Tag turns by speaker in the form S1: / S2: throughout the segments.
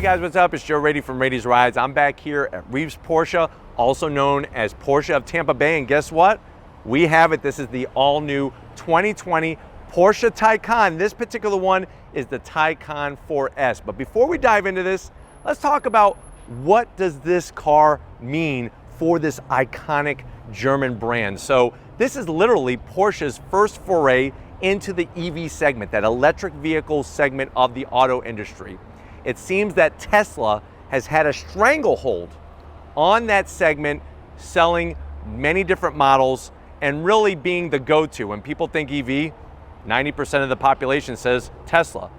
S1: guys, what's up? It's Joe Rady from Rady's Rides. I'm back here at Reeves Porsche, also known as Porsche of Tampa Bay, and guess what? We have it. This is the all-new 2020 Porsche Taycan. This particular one is the Taycan 4S. But before we dive into this, let's talk about what does this car mean for this iconic German brand. So this is literally Porsche's first foray into the EV segment, that electric vehicle segment of the auto industry. It seems that Tesla has had a stranglehold on that segment, selling many different models and really being the go-to. When people think EV, 90% of the population says Tesla.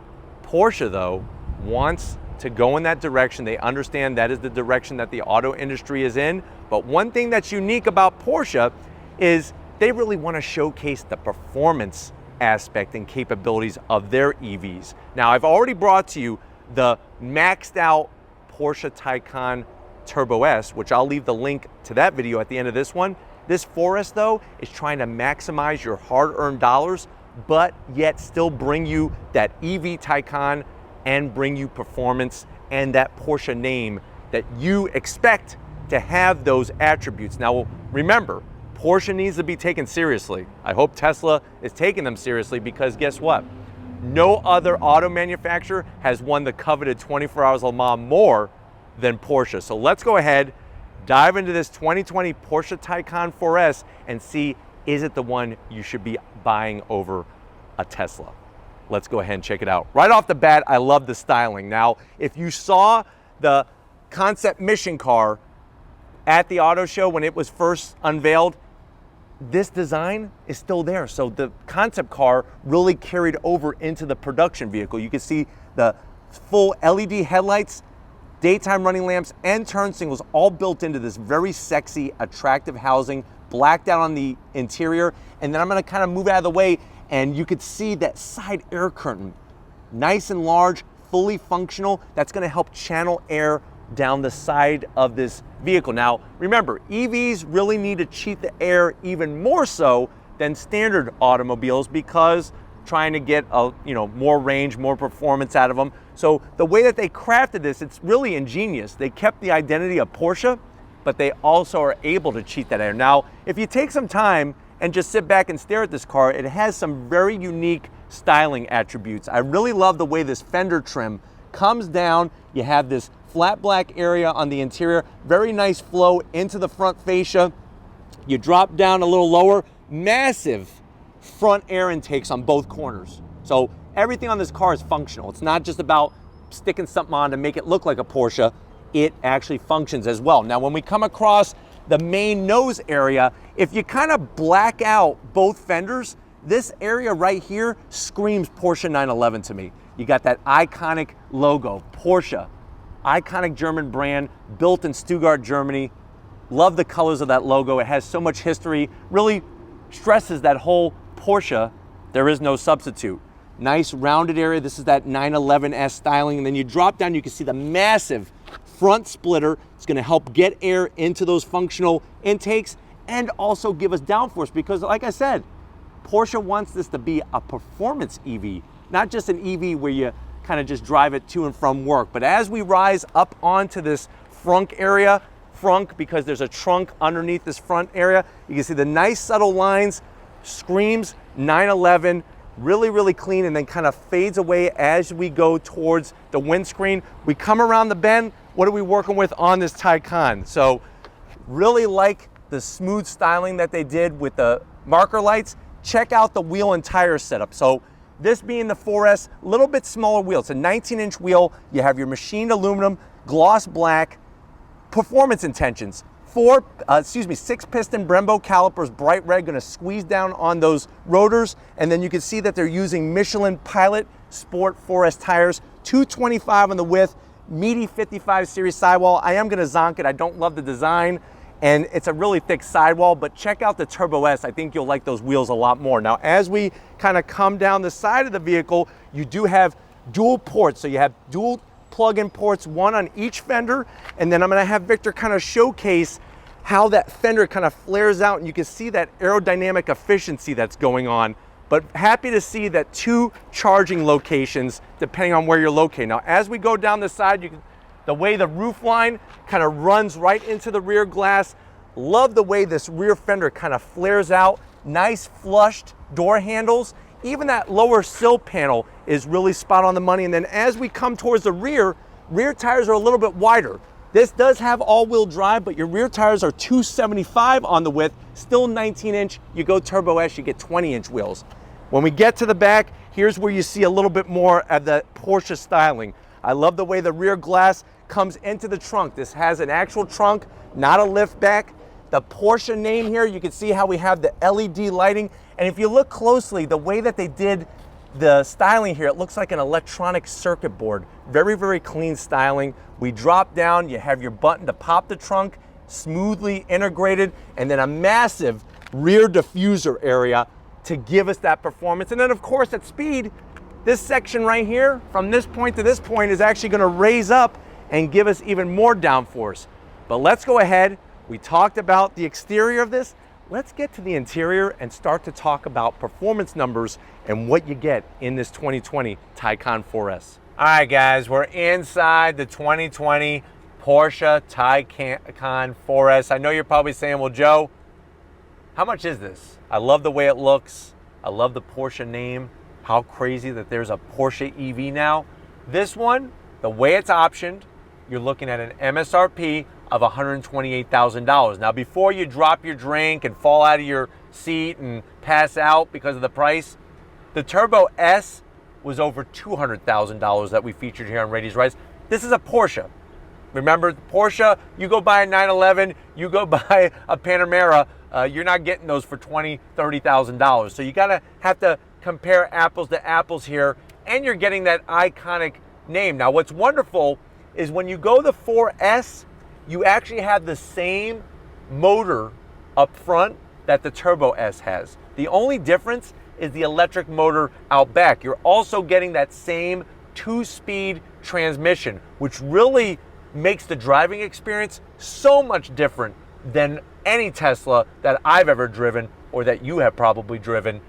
S1: Porsche, though, wants to go in that direction. They understand that is the direction that the auto industry is in. But one thing that's unique about Porsche is they really want to showcase the performance aspect and capabilities of their EVs. Now, I've already brought to you the maxed out Porsche Taycan Turbo S, which I'll leave the link to that video at the end of this one. This 4S, though, is trying to maximize your hard-earned dollars, but yet still bring you that EV Taycan and bring you performance and that Porsche name that you expect to have those attributes. Now, remember, Porsche needs to be taken seriously. I hope Tesla is taking them seriously, because guess what? No other auto manufacturer has won the coveted 24 Hours of Le Mans more than Porsche. So let's go ahead, dive into this 2020 Porsche Taycan 4S and see, is it the one you should be buying over a Tesla? Let's go ahead and check it out. Right off the bat, I love the styling. Now, if you saw the concept mission car at the auto show when it was first unveiled, this design is still there. So the concept car really carried over into the production vehicle. You can see the full LED headlights, daytime running lamps, and turn signals all built into this very sexy, attractive housing, blacked out on the interior. And then I'm gonna kind of move out of the way, and you could see that side air curtain, nice and large, fully functional. That's gonna help channel air down the side of this vehicle. Now, remember, EVs really need to cheat the air even more so than standard automobiles, because trying to get more range, more performance out of them. So the way that they crafted this, it's really ingenious. They kept the identity of Porsche, but they also are able to cheat that air. Now, if you take some time and just sit back and stare at this car, it has some very unique styling attributes. I really love the way this fender trim comes down. You have this flat black area on the interior, very nice flow into the front fascia. You drop down a little lower, massive front air intakes on both corners. So everything on this car is functional. It's not just about sticking something on to make it look like a Porsche. It actually functions as well. Now, when we come across the main nose area, if you kind of black out both fenders, this area right here screams Porsche 911 to me. You got that iconic logo, Porsche, iconic German brand, built in Stuttgart, Germany. Love the colors of that logo. It has so much history, really stresses that whole Porsche, there is no substitute. Nice rounded area. This is that 911S styling. And then you drop down, you can see the massive front splitter. It's gonna help get air into those functional intakes and also give us downforce, because like I said, Porsche wants this to be a performance EV, not just an EV where you kind of just drive it to and from work. But as we rise up onto this frunk area, because there's a trunk underneath this front area, you can see the nice subtle lines, screams 911, really, really clean, and then kind of fades away as we go towards the windscreen. We come around the bend, what are we working with on this Taycan? So really like the smooth styling that they did with the marker lights. Check out the wheel and tire setup. So this being the 4S, a little bit smaller wheel. It's a 19-inch wheel. You have your machined aluminum, gloss black, performance intentions. 6-piston Brembo calipers, bright red, gonna squeeze down on those rotors. And then you can see that they're using Michelin Pilot Sport 4S tires, 225 on the width, meaty 55 series sidewall. I am gonna zonk it. I don't love the design, and it's a really thick sidewall, but check out the Turbo S. I think you'll like those wheels a lot more. Now, as we kind of come down the side of the vehicle, you do have dual ports. So you have dual plug-in ports, one on each fender, and then I'm gonna have Victor kind of showcase how that fender kind of flares out, and you can see that aerodynamic efficiency that's going on. But happy to see that 2 charging locations depending on where you're located. Now, as we go down the side, you can The way the roof line kind of runs right into the rear glass. Love the way this rear fender kind of flares out. Nice flushed door handles. Even that lower sill panel is really spot on the money. And then as we come towards the rear tires are a little bit wider. This does have all-wheel drive, but your rear tires are 275 on the width, still 19-inch. You go Turbo S, you get 20-inch wheels. When we get to the back, here's where you see a little bit more of the Porsche styling. I love the way the rear glass comes into the trunk. This has an actual trunk, not a lift back. The Porsche name here, you can see how we have the LED lighting. And if you look closely, the way that they did the styling here, it looks like an electronic circuit board. Very, very clean styling. We drop down, you have your button to pop the trunk, smoothly integrated, and then a massive rear diffuser area to give us that performance. And then of course at speed, this section right here, from this point to this point, is actually gonna raise up and give us even more downforce. But let's go ahead. We talked about the exterior of this. Let's get to the interior and start to talk about performance numbers and what you get in this 2020 Taycan 4S. All right, guys, we're inside the 2020 Porsche Taycan 4S. I know you're probably saying, well, Joe, how much is this? I love the way it looks. I love the Porsche name. How crazy that there's a Porsche EV now. This one, the way it's optioned, you're looking at an MSRP of $128,000. Now, before you drop your drink and fall out of your seat and pass out because of the price, the Turbo S was over $200,000 that we featured here on Rady's Rides. This is a Porsche. Remember, Porsche, you go buy a 911, you go buy a Panamera, you're not getting those for $20,000, $30,000. So you have to compare apples to apples here, and you're getting that iconic name. Now, what's wonderful is when you go the 4S, you actually have the same motor up front that the Turbo S has. The only difference is the electric motor out back. You're also getting that same 2-speed transmission, which really makes the driving experience so much different than any Tesla that I've ever driven or that you have probably driven.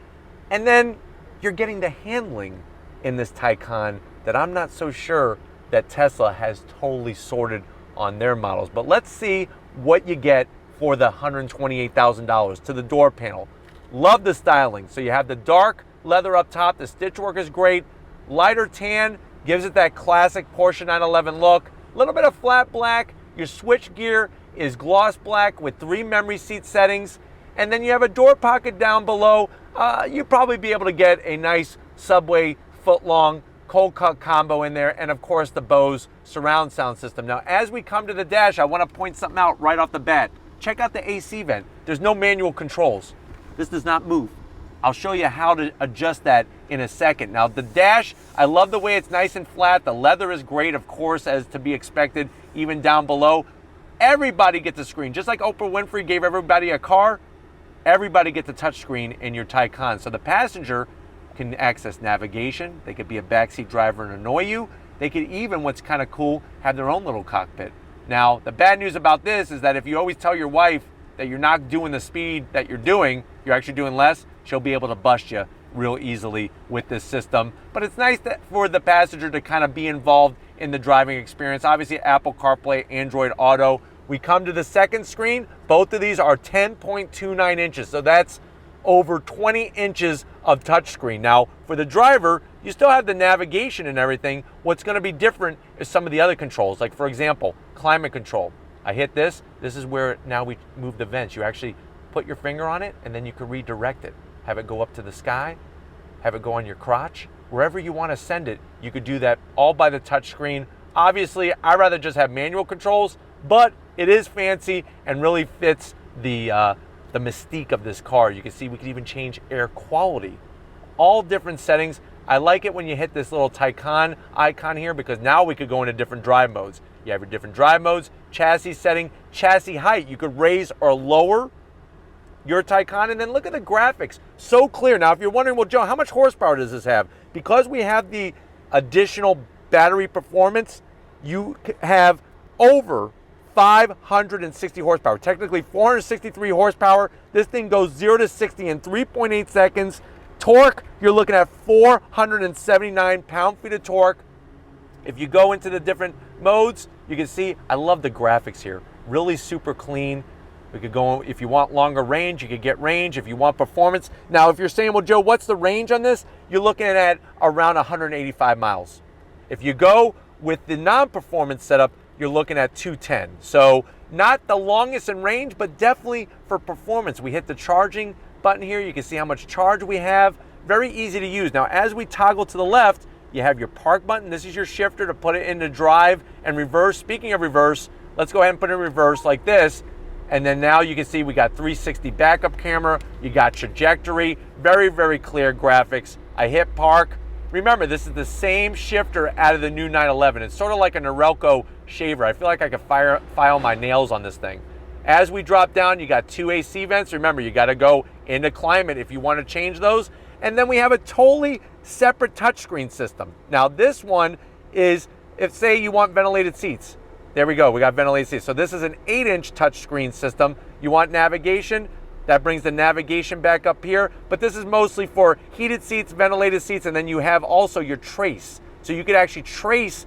S1: And then you're getting the handling in this Taycan that I'm not so sure that Tesla has totally sorted on their models. But let's see what you get for the $128,000 to the door panel. Love the styling. So you have the dark leather up top. The stitch work is great. Lighter tan gives it that classic Porsche 911 look. A little bit of flat black. Your switch gear is gloss black with 3 memory seat settings. And then you have a door pocket down below. You'll probably be able to get a nice Subway foot-long cold cut combo in there, and of course the Bose surround sound system. Now, as we come to the dash, I want to point something out right off the bat. Check out the AC vent. There's no manual controls. This does not move. I'll show you how to adjust that in a second. Now, the dash, I love the way it's nice and flat. The leather is great, of course, as to be expected, even down below. Everybody gets a screen. Just like Oprah Winfrey gave everybody a car, everybody gets a touch screen in your Taycan. So the passenger can access navigation. They could be a backseat driver and annoy you. They could even, what's kind of cool, have their own little cockpit. Now, the bad news about this is that if you always tell your wife that you're not doing the speed that you're doing, you're actually doing less, she'll be able to bust you real easily with this system. But it's nice for the passenger to kind of be involved in the driving experience. Obviously, Apple CarPlay, Android Auto. We come to the second screen. Both of these are 10.29 inches. So that's over 20 inches of touchscreen. Now, for the driver, you still have the navigation and everything. What's going to be different is some of the other controls. Like, for example, climate control. I hit this. This is where now we move the vents. You actually put your finger on it, and then you can redirect it. Have it go up to the sky. Have it go on your crotch. Wherever you want to send it, you could do that all by the touchscreen. Obviously, I'd rather just have manual controls, but it is fancy and really fits the mystique of this car. You can see we can even change air quality. All different settings. I like it when you hit this little Taycan icon here, because now we could go into different drive modes. You have your different drive modes, chassis setting, chassis height. You could raise or lower your Taycan, and then look at the graphics. So clear. Now, if you're wondering, well, Joe, how much horsepower does this have? Because we have the additional battery performance, you have over 560 horsepower, technically 463 horsepower. This thing goes 0 to 60 in 3.8 seconds. Torque, you're looking at 479 pound-feet of torque. If you go into the different modes, You can see, I love the graphics here. Really super clean. We could go, if you want longer range, you could get range. If you want performance. Now, if you're saying, well, Joe, what's the range on this? You're looking at around 185 miles. If you go with the non-performance setup, you're looking at 210. So not the longest in range, but definitely for performance. We hit the charging button here. You can see how much charge we have. Very easy to use. Now, as we toggle to the left, you have your park button. This is your shifter to put it into drive and reverse. Speaking of reverse, let's go ahead and put it in reverse like this. And then now you can see we got 360 backup camera. You got trajectory. Very, very clear graphics. I hit park. Remember, this is the same shifter out of the new 911. It's sort of like a Norelco shaver. I feel like I could file my nails on this thing. As we drop down, you got 2 AC vents. Remember, you got to go into climate if you want to change those. And then we have a totally separate touchscreen system. Now, this one is, if say you want ventilated seats. There we go, we got ventilated seats. So this is an 8-inch touchscreen system. You want navigation? That brings the navigation back up here, but this is mostly for heated seats, ventilated seats, and then you have also your trace. So you could actually trace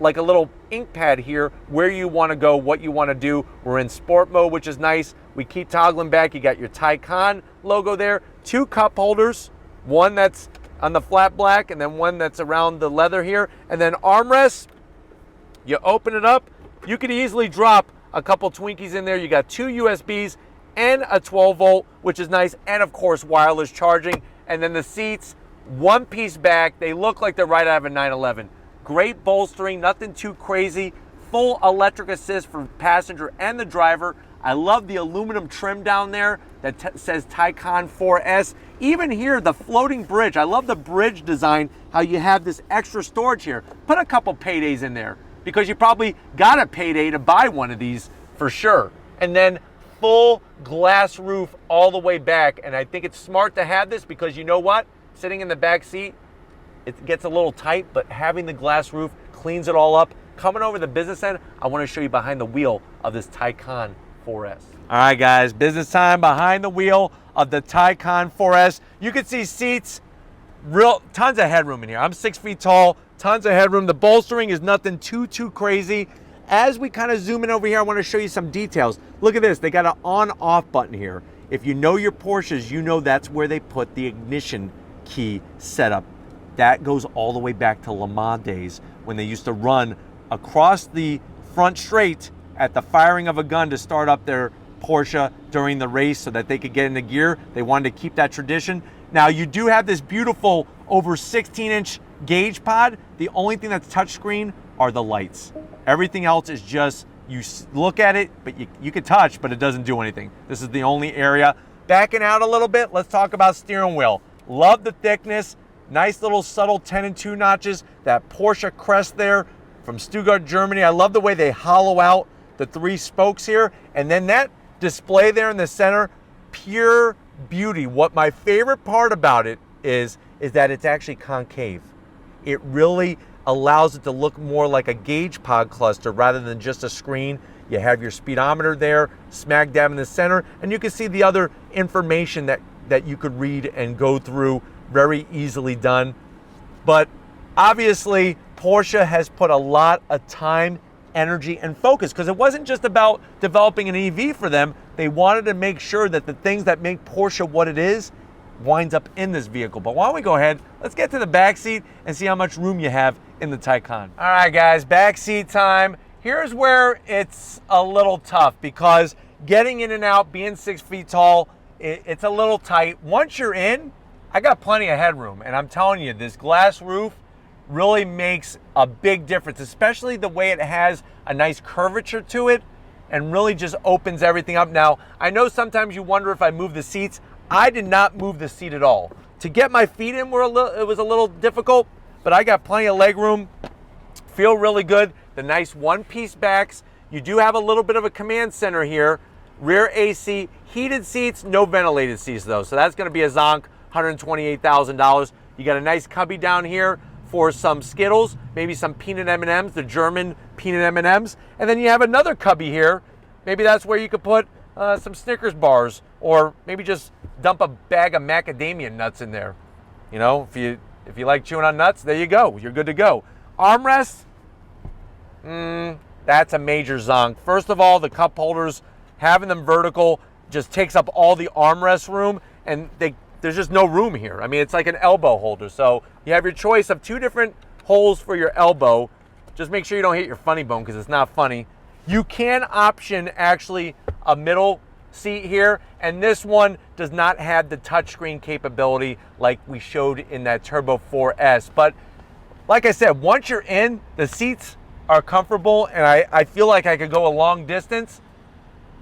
S1: like a little ink pad here where you want to go, what you want to do. We're in sport mode, which is nice. We keep toggling back. You got your Taycan logo there, 2 cup holders, one that's on the flat black and then one that's around the leather here, and then armrests. You open it up, you could easily drop a couple Twinkies in there. You got 2 USBs and a 12 volt, which is nice, and of course wireless charging. And then the seats, 1-piece back. They look like they're right out of a 911. Great bolstering, nothing too crazy. Full electric assist for passenger and the driver. I love the aluminum trim down there that says Taycan 4S. Even here, the floating bridge. I love the bridge design, how you have this extra storage here. Put a couple paydays in there because you probably got a payday to buy one of these for sure. And then full glass roof all the way back. And I think it's smart to have this because you know what? Sitting in the back seat, it gets a little tight, but having the glass roof cleans it all up. Coming over the business end, I want to show you behind the wheel of this Taycan 4S. All right, guys, business time behind the wheel of the Taycan 4S. You can see seats, tons of headroom in here. I'm 6 feet tall, tons of headroom. The bolstering is nothing too crazy. As we kind of zoom in over here, I want to show you some details. Look at this, they got an on-off button here. If you know your Porsches, you know that's where they put the ignition key setup. That goes all the way back to Le Mans days when they used to run across the front straight at the firing of a gun to start up their Porsche during the race so that they could get into gear. They wanted to keep that tradition. Now you do have this beautiful over 16-inch gauge pod. The only thing that's touchscreen are the lights. Everything else is just, you look at it, but you can touch, but it doesn't do anything. This is the only area. Backing out a little bit, let's talk about steering wheel. Love the thickness. Nice little subtle 10 and 2 notches. That Porsche crest there from Stuttgart, Germany. I love the way they hollow out the 3 spokes here. And then that display there in the center, pure beauty. What my favorite part about it is that it's actually concave. It really allows it to look more like a gauge pod cluster rather than just a screen. You have your speedometer there, smack dab in the center, and you can see the other information that you could read and go through. Very easily done. But obviously Porsche has put a lot of time, energy, and focus because it wasn't just about developing an EV for them. They wanted to make sure that the things that make Porsche what it is winds up in this vehicle. But why don't we go ahead, let's get to the back seat and see how much room you have in the Taycan. All right, guys, back seat time. Here's where it's a little tough because getting in and out, being 6 feet tall, it's a little tight. Once you're in, I got plenty of headroom, and I'm telling you, this glass roof really makes a big difference, especially the way it has a nice curvature to it and really just opens everything up. Now, I know sometimes you wonder if I move the seats. I did not move the seat at all. To get my feet in, it was a little difficult, but I got plenty of leg room. Feel really good. The nice 1-piece backs. You do have a little bit of a command center here. Rear AC, heated seats, no ventilated seats though, so that's gonna be a zonk. $128,000. You got a nice cubby down here for some Skittles, maybe some peanut M&Ms, the German peanut M&Ms. And then you have another cubby here. Maybe that's where you could put some Snickers bars or maybe just dump a bag of macadamia nuts in there. You know, if you like chewing on nuts, there you go. You're good to go. Armrests, that that's a major zonk. First of all, the cup holders, having them vertical just takes up all the armrest room, and there's just no room here. I mean, it's like an elbow holder. So you have your choice of 2 different holes for your elbow. Just make sure you don't hit your funny bone because it's not funny. You can option actually a middle seat here, and this one does not have the touchscreen capability like we showed in that Turbo 4S. But like I said, once you're in, the seats are comfortable, and I feel like I could go a long distance.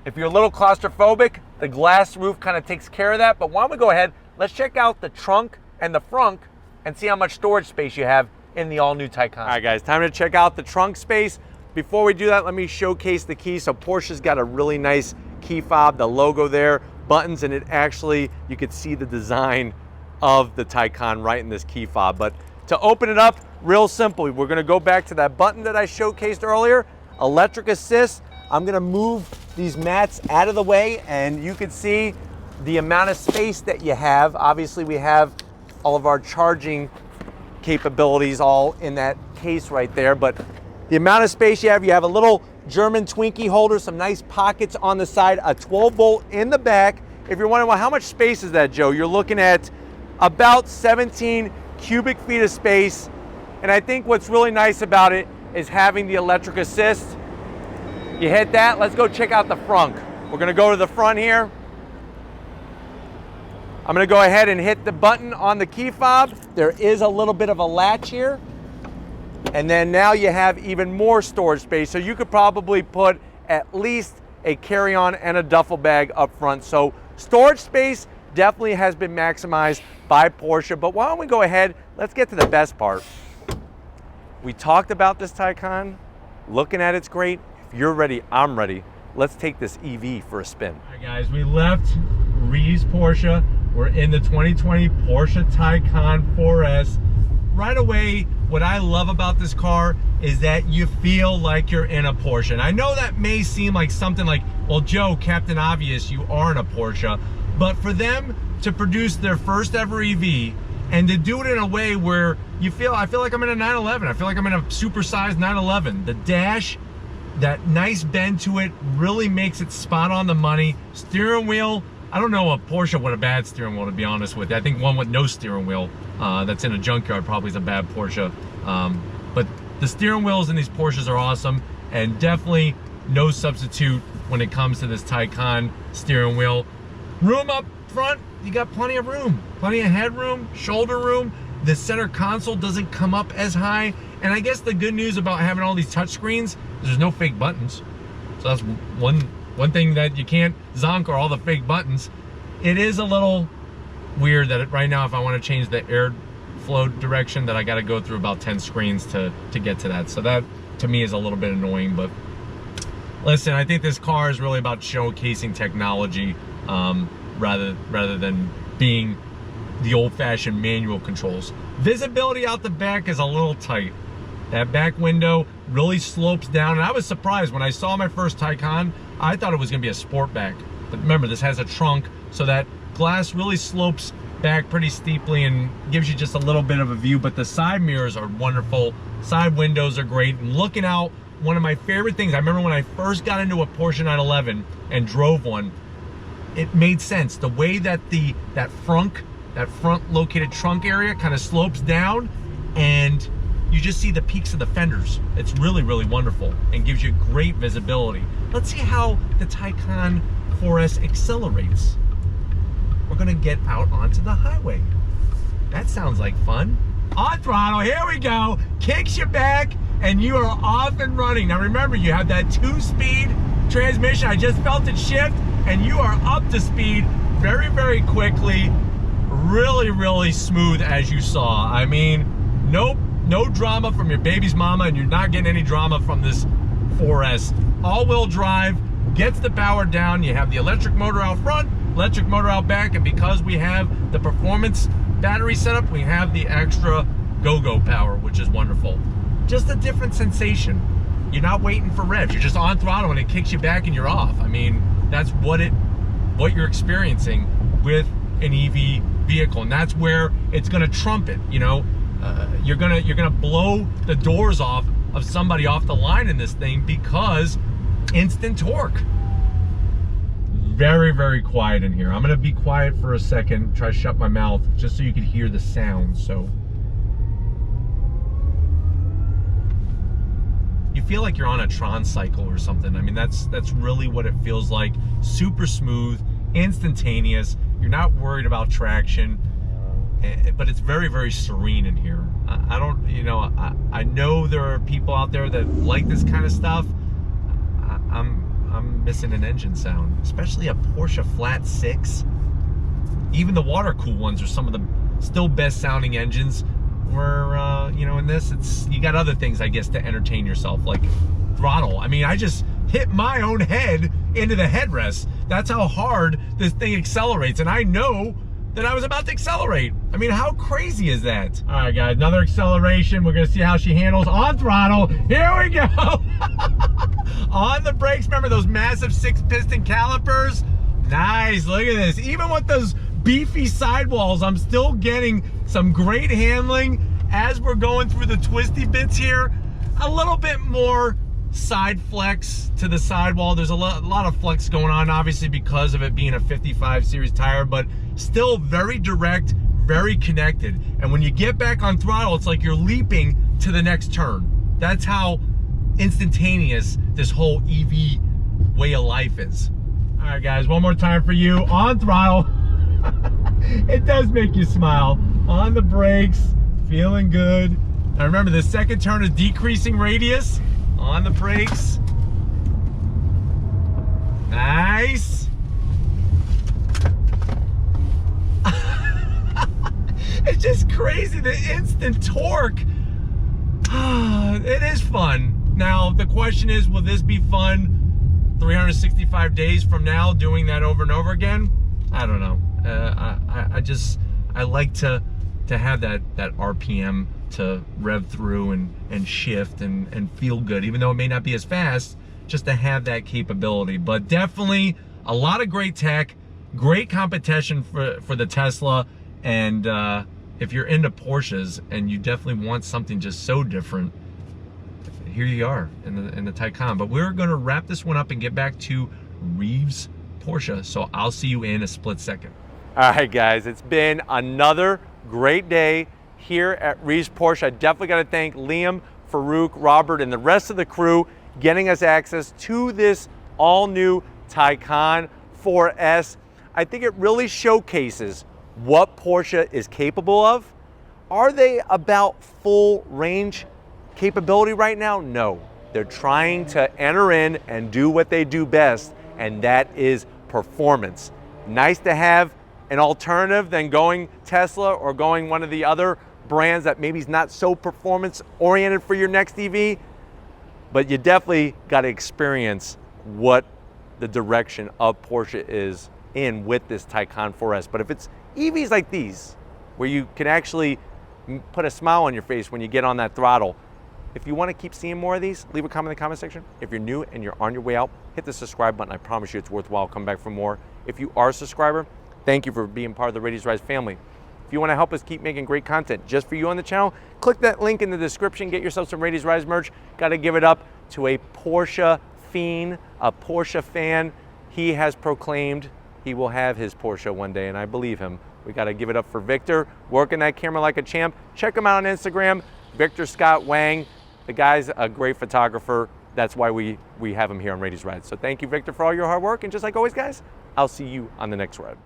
S1: If you're a little claustrophobic, the glass roof kind of takes care of that. But why don't we go ahead, let's check out the trunk and the frunk and see how much storage space you have in the all-new Taycan. All right, guys, time to check out the trunk space. Before we do that, let me showcase the key. So Porsche's got a really nice key fob, the logo there, buttons, and it actually, you could see the design of the Taycan right in this key fob. But to open it up, real simple. We're gonna go back to that button that I showcased earlier, electric assist. I'm gonna move these mats out of the way, and you can see the amount of space that you have. Obviously, we have all of our charging capabilities all in that case right there, but the amount of space you have a little German Twinkie holder, some nice pockets on the side, a 12-volt in the back. If you're wondering, well, how much space is that, Joe? You're looking at about 17 cubic feet of space. And I think what's really nice about it is having the electric assist. You hit that, let's go check out the front. We're gonna go to the front here. I'm gonna go ahead and hit the button on the key fob. There is a little bit of a latch here. And then now you have even more storage space. So you could probably put at least a carry-on and a duffel bag up front. So storage space definitely has been maximized by Porsche. But why don't we go ahead, let's get to the best part. We talked about this Taycan. Looking at it's great. If you're ready, I'm ready. Let's take this EV for a spin. All right, guys, we left Reeves Porsche. We're in the 2020 Porsche Taycan 4S. Right away, what I love about this car is that you feel like you're in a Porsche. And I know that may seem like something like, well, Joe, Captain Obvious, you are in a Porsche. But for them to produce their first ever EV and to do it in a way where I feel like I'm in a 911. I feel like I'm in a supersized 911. The dash, that nice bend to it really makes it spot on the money. Steering wheel, I don't know a Porsche with a bad steering wheel, to be honest with you. I think one with no steering wheel that's in a junkyard probably is a bad Porsche. But the steering wheels in these Porsches are awesome, and definitely no substitute when it comes to this Taycan steering wheel. Room up front, you got plenty of room, plenty of headroom, shoulder room. The center console doesn't come up as high. And I guess the good news about having all these touch screens, there's no fake buttons. So that's one thing that you can't zonk, are all the fake buttons. It is a little weird that right now, if I want to change the airflow direction, that I got to go through about 10 screens to get to that. So that to me is a little bit annoying. But listen, I think this car is really about showcasing technology rather than being the old-fashioned manual controls. Visibility out the back is a little tight. That back window really slopes down, and I was surprised when I saw my first Taycan. I thought it was going to be a Sportback, but remember, this has a trunk, so that glass really slopes back pretty steeply and gives you just a little bit of a view. But the side mirrors are wonderful, side windows are great, and looking out, one of my favorite things, I remember when I first got into a Porsche 911 and drove one, it made sense. The way that that front located trunk area kind of slopes down, and you just see the peaks of the fenders. It's really, really wonderful and gives you great visibility. Let's see how the Taycan 4S accelerates. We're gonna get out onto the highway. That sounds like fun. On throttle, here we go. Kicks you back and you are off and running. Now remember, you have that 2-speed transmission. I just felt it shift and you are up to speed very, very quickly. Really, really smooth, as you saw. I mean, no drama from your baby's mama, and you're not getting any drama from this 4S. All-wheel drive, gets the power down. You have the electric motor out front, electric motor out back, and because we have the performance battery setup, we have the extra go-go power, which is wonderful. Just a different sensation. You're not waiting for revs. You're just on throttle and it kicks you back and you're off. I mean, that's what you're experiencing with an EV vehicle, and that's where it's going to trump it. You know, you're gonna blow the doors off of somebody off the line in this thing because instant torque. Very, very quiet in here. I'm gonna be quiet for a second, try to shut my mouth just so you can hear the sound. So you feel like you're on a Tron cycle or something. I mean, that's really what it feels like. Super smooth, instantaneous. You're not worried about traction, but it's very, very serene in here. I don't, you know, I know there are people out there that like this kind of stuff. I'm missing an engine sound, especially a Porsche flat 6. Even the water cooled ones are some of the still best sounding engines. Where you know, in this, you got other things, I guess, to entertain yourself, like throttle. I mean, I just hit my own head into the headrest. That's how hard this thing accelerates, and I know that I was about to accelerate. I mean, how crazy is that? All right, guys, another acceleration. We're gonna see how she handles on throttle. Here we go. On the brakes, remember those massive 6-piston calipers? Nice, look at this. Even with those beefy sidewalls, I'm still getting some great handling as we're going through the twisty bits here. A little bit more side flex to the sidewall. There's a lot of flex going on, obviously, because of it being a 55 series tire, but still very direct, very connected. And when you get back on throttle, it's like you're leaping to the next turn. That's how instantaneous this whole EV way of life is. All right, guys, one more time for you. On throttle. It does make you smile. On the brakes, feeling good. Now remember, the second turn is decreasing radius. On the brakes. Nice. It's just crazy, the instant torque. It is fun. Now, the question is, will this be fun 365 days from now, doing that over and over again? I don't know. I like to have that RPM to rev through and shift and feel good, even though it may not be as fast, just to have that capability. But definitely a lot of great tech, great competition for the Tesla. And if you're into Porsches and you definitely want something just so different, here you are in the Taycan. But we're gonna wrap this one up and get back to Reeves Porsche. So I'll see you in a split second. All right, guys, it's been another great day here at Reeves Porsche. I definitely got to thank Liam, Farouk, Robert, and the rest of the crew getting us access to this all-new Taycan 4S. I think it really showcases what Porsche is capable of. Are they about full range capability right now? No. They're trying to enter in and do what they do best, and that is performance. Nice to have an alternative than going Tesla or going one of the other brands that maybe is not so performance oriented for your next EV, but you definitely got to experience what the direction of Porsche is in with this Taycan 4S. But if it's EVs like these, where you can actually put a smile on your face when you get on that throttle, if you want to keep seeing more of these, leave a comment in the comment section. If you're new and you're on your way out, hit the subscribe button. I promise you it's worthwhile. Come back for more. If you are a subscriber, thank you for being part of the Reeves Rise family. If you want to help us keep making great content just for you on the channel, click that link in the description. Get yourself some Reeves Rise merch. Got to give it up to a Porsche fiend, a Porsche fan. He has proclaimed he will have his Porsche one day, and I believe him. We got to give it up for Victor, working that camera like a champ. Check him out on Instagram, Victor Scott Wang. The guy's a great photographer. That's why we have him here on Reeves Rise. So thank you, Victor, for all your hard work. And just like always, guys, I'll see you on the next ride.